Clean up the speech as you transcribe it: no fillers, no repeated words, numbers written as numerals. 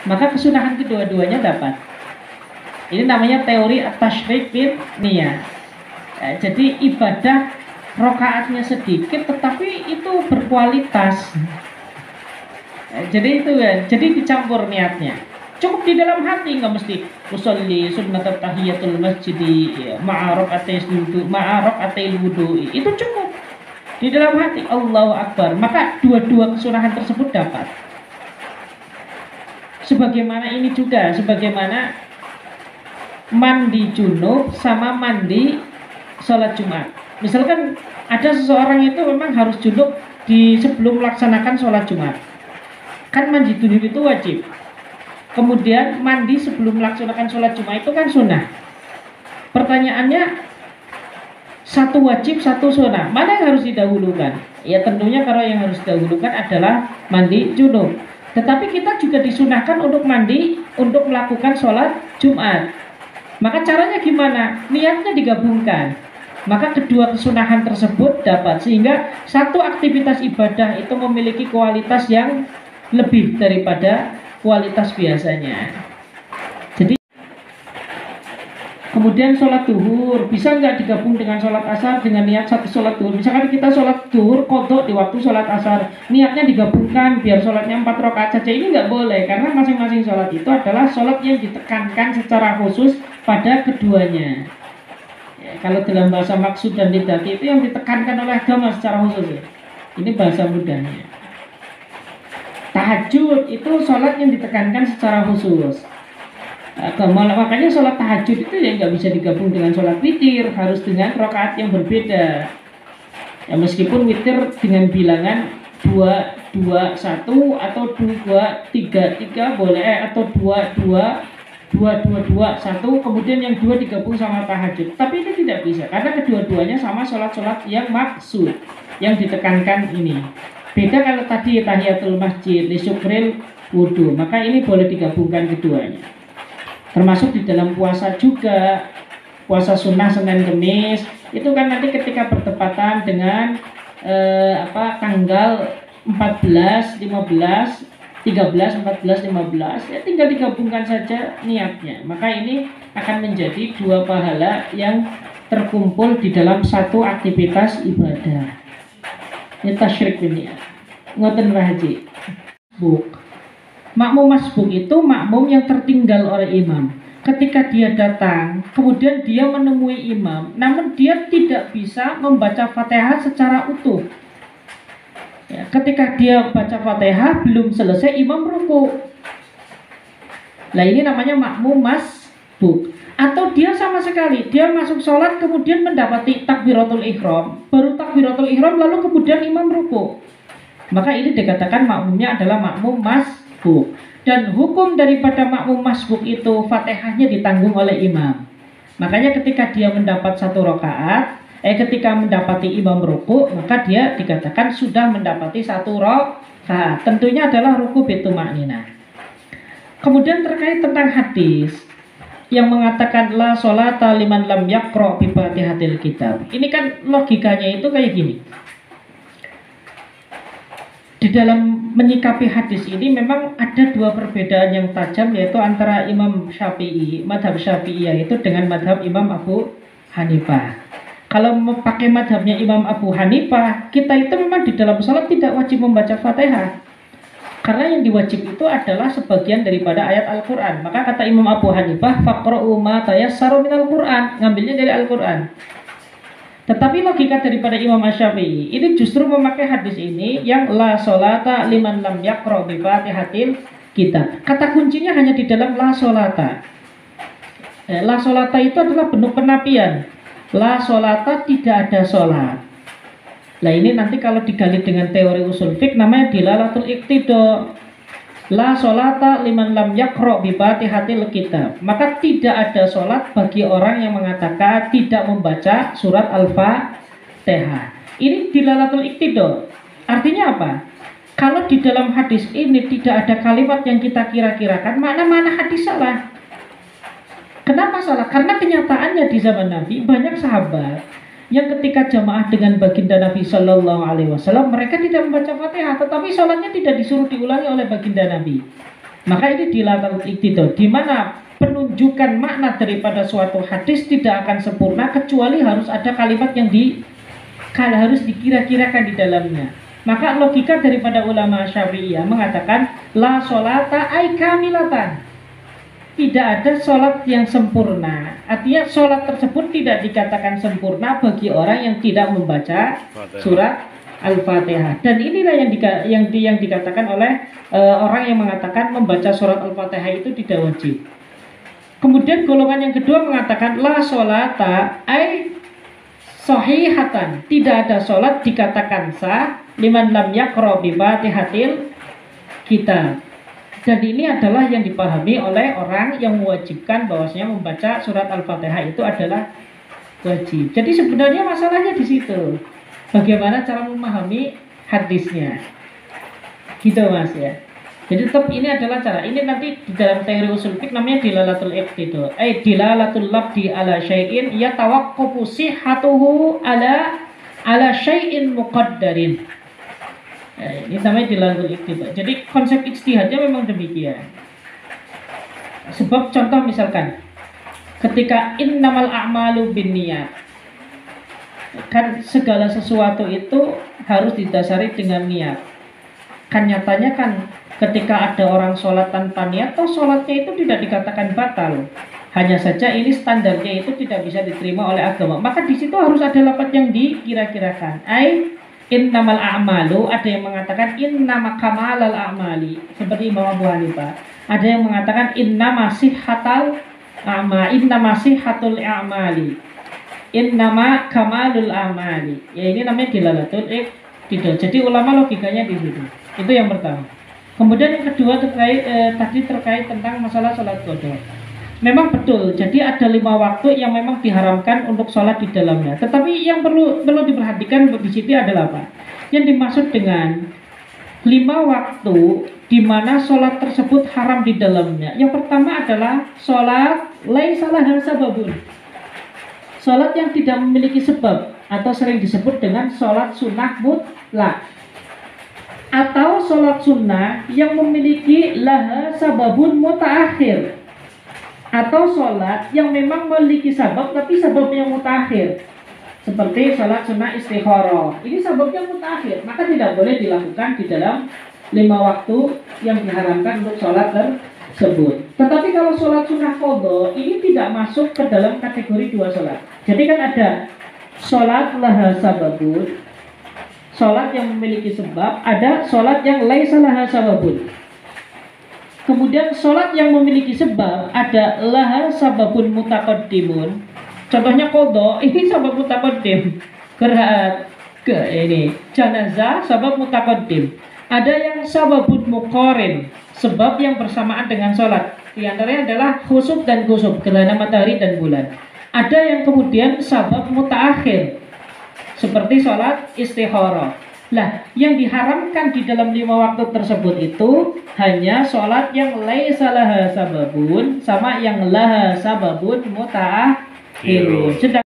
maka kesunahan kedua-duanya dapat. Ini namanya teori at-tasyrik bin niyah. Jadi ibadah rokaatnya sedikit tetapi itu berkualitas. Jadi itu kan, jadi dicampur niatnya. Cukup di dalam hati, nggak mesti usolli sunnat tahiyatul masjid ma'arok atai wudu. Itu cukup di dalam hati, Allahu Akbar. Maka dua-dua kesunahan tersebut dapat. Sebagaimana ini juga, sebagaimana mandi junub sama mandi sholat Jumat. Misalkan ada seseorang itu memang harus junub sebelum melaksanakan sholat Jumat. Kan mandi junub itu wajib. Kemudian mandi sebelum melaksanakan sholat Jumat itu kan sunnah. Pertanyaannya, satu wajib, satu sunnah. Mana yang harus didahulukan? Ya tentunya kalau yang harus didahulukan adalah mandi junub. Tetapi kita juga disunahkan untuk mandi untuk melakukan sholat Jumat. Maka caranya gimana? Niatnya digabungkan. Maka kedua kesunahan tersebut dapat. Sehingga satu aktivitas ibadah itu memiliki kualitas yang lebih daripada kualitas biasanya. Jadi kemudian sholat duhur bisa nggak digabung dengan sholat asar dengan niat satu sholat duhur? Misalkan kita sholat duhur kodok di waktu sholat asar, niatnya digabungkan biar sholatnya 4 rakaat saja, ini nggak boleh karena masing-masing sholat itu adalah sholat yang ditekankan secara khusus pada keduanya. Ya, kalau dalam bahasa maksud dan lidati itu yang ditekankan oleh agama secara khusus ya. Ini bahasa mudahnya. Tahajud itu sholat yang ditekankan secara khusus. Makanya sholat tahajud itu ya nggak bisa digabung dengan sholat witir, harus dengan rakaat yang berbeda. Ya, meskipun witir dengan bilangan 2, 2, 1 atau 2, 3, 3 boleh, atau 2, 2, 2, 2, 2, 1, kemudian yang 2 digabung sama tahajud. Tapi itu tidak bisa karena kedua-duanya sama sholat-sholat yang maksud, yang ditekankan ini. Beda kalau tadi tahiyatul masjid, lisyukril wudu, maka ini boleh digabungkan keduanya. Termasuk di dalam puasa juga, puasa sunnah Senin Kemis, itu kan nanti ketika bertepatan dengan tanggal 14, 15, 13, 14, 15, ya tinggal digabungkan saja niatnya. Maka ini akan menjadi dua pahala yang terkumpul di dalam satu aktivitas ibadah. Ini tasyrik ini ya. Ngoten Haji. Makmum masbuk itu makmum yang tertinggal oleh imam. Ketika dia datang, kemudian dia menemui imam, namun dia tidak bisa membaca Fatihah secara utuh. Ya, ketika dia baca Fatihah belum selesai, imam ruku. Nah ini namanya makmum masbuk. Atau dia sama sekali, dia masuk sholat kemudian mendapati takbiratul ihram, baru takbiratul ihram lalu kemudian imam ruku. Maka ini dikatakan makmumnya adalah makmum masbuk. Dan hukum daripada makmum masbuk itu Fatihahnya ditanggung oleh imam. Makanya ketika dia mendapat satu rakaat, ketika mendapati imam ruku, maka dia dikatakan sudah mendapati satu rakaat. Tentunya adalah ruku bituma'ninah. Kemudian terkait tentang hadis yang mengatakan la sholata liman lam yaqra bi fatihatil kitab. Ini kan logikanya itu kayak gini. Di dalam menyikapi hadis ini memang ada dua perbedaan yang tajam, yaitu antara Imam Syafi'i, madhab Syafi'iyah itu dengan madhab Imam Abu Hanifah. Kalau pakai madhabnya Imam Abu Hanifah, kita itu memang di dalam sholat tidak wajib membaca Fatihah. Karena yang diwajib itu adalah sebagian daripada ayat Al-Quran. Maka kata Imam Abu Hanifah, faqra'u ma tayassaru minal Quran, ngambilnya dari Al-Quran. Tetapi logika daripada Imam Asy-Syafi'i ini justru memakai hadis ini yang la sholata liman lam yaqra bi fatihatil kitab. Kata kuncinya hanya di dalam la sholata. La sholata itu adalah bentuk penafian. La sholata, tidak ada sholat. Nah ini nanti kalau digali dengan teori usul fiqh namanya dilalatul iqtida. La sholata liman lam yaqra bi fatihatil kitab. Maka tidak ada sholat bagi orang yang mengatakan tidak membaca surat Al-Fatihah. Ini dilalatul iqtida. Artinya apa? Kalau di dalam hadis ini tidak ada kalimat yang kita kira-kirakan, mana-mana hadis salah. Kenapa salah? Karena kenyataannya di zaman Nabi banyak sahabat yang ketika jamaah dengan baginda Nabi Shallallahu Alaihi Wasallam, mereka tidak membaca Fatihah, tetapi sholatnya tidak disuruh diulangi oleh baginda Nabi. Maka ini dilalatul iktidal, di mana penunjukan makna daripada suatu hadis tidak akan sempurna kecuali harus ada kalimat yang harus dikira-kirakan di dalamnya. Maka logika daripada ulama Syafi'iyah mengatakan la sholata ay kamilatan. Tidak ada sholat yang sempurna. Artinya sholat tersebut tidak dikatakan sempurna bagi orang yang tidak membaca surat Al-Fatihah. Dan inilah yang dikatakan oleh orang yang mengatakan membaca surat Al-Fatihah itu tidak wajib. Kemudian golongan yang kedua mengatakan la sholata ay sahihatan. Tidak ada sholat dikatakan sah liman lam yaqra bi Fatihatil kitab. Dan ini adalah yang dipahami oleh orang yang mewajibkan bahwasanya membaca surat Al-Fatihah itu adalah wajib. Jadi sebenarnya masalahnya di situ. Bagaimana cara memahami hadisnya. Gitu Mas ya. Jadi tetap ini adalah cara. Ini nanti di dalam teori usul fiqh namanya dilalatul iqtida. Dilalatul labdi ala syai'in yatawaqqafu sihhatuhu ala syai'in muqaddarin. Ini namanya dilalatul iqtida. Jadi konsep ijtihadnya memang demikian. Sebab contoh misalkan ketika innamal a'malu binniyat, kan segala sesuatu itu harus didasari dengan niat. Kan nyatanya kan ketika ada orang sholat tanpa niat, toh sholatnya itu tidak dikatakan batal. Hanya saja ini standarnya itu tidak bisa diterima oleh agama. Maka di situ harus ada lafaz yang dikira-kirakan. Innamal a'malu, ada yang mengatakan innama kamalal a'mali, seperti Imam Abu Hanifah. Ada yang mengatakan innama sihhatul a'mali, innama kamalul a'mali. Ya ini namanya dilalatul iqtida. Jadi ulama logikanya di situ. Itu yang pertama. Kemudian yang kedua terkait tentang masalah sholat qadha. Memang betul, jadi ada 5 waktu yang memang diharamkan untuk sholat di dalamnya. Tetapi yang perlu diperhatikan di sini adalah apa? Yang dimaksud dengan 5 waktu di mana sholat tersebut haram di dalamnya. Yang pertama adalah sholat laisa laha sababun. Sholat yang tidak memiliki sebab atau sering disebut dengan sholat sunnah mutlak. Atau sholat sunnah yang memiliki laha sababun mutaakhir. Atau sholat yang memang memiliki sabab tapi sababnya mutakhir, seperti sholat sunnah istikharah. Ini sababnya mutakhir, maka tidak boleh dilakukan di dalam 5 waktu yang diharamkan untuk sholat tersebut. Tetapi kalau sholat sunnah qadha ini tidak masuk ke dalam kategori 2 sholat. Jadi kan ada sholat laha sababun, sholat yang memiliki sebab, ada sholat yang laisa laha sababun. Kemudian sholat yang memiliki sebab ada laha sababun mutaqaddimun. Contohnya qadha, ini sabab mutaqaddim. Ini janazah sabab mutaqaddim. Ada yang sababun muqarin, sebab yang bersamaan dengan sholat. Di antaranya adalah khusuf dan kusuf, gerhana matahari dan bulan. Ada yang kemudian sabab mutaakhir, seperti sholat istikharah. Lah, yang diharamkan di dalam 5 waktu tersebut itu hanya sholat yang laisa laha sababun sama yang laha sababun mutaakhirun.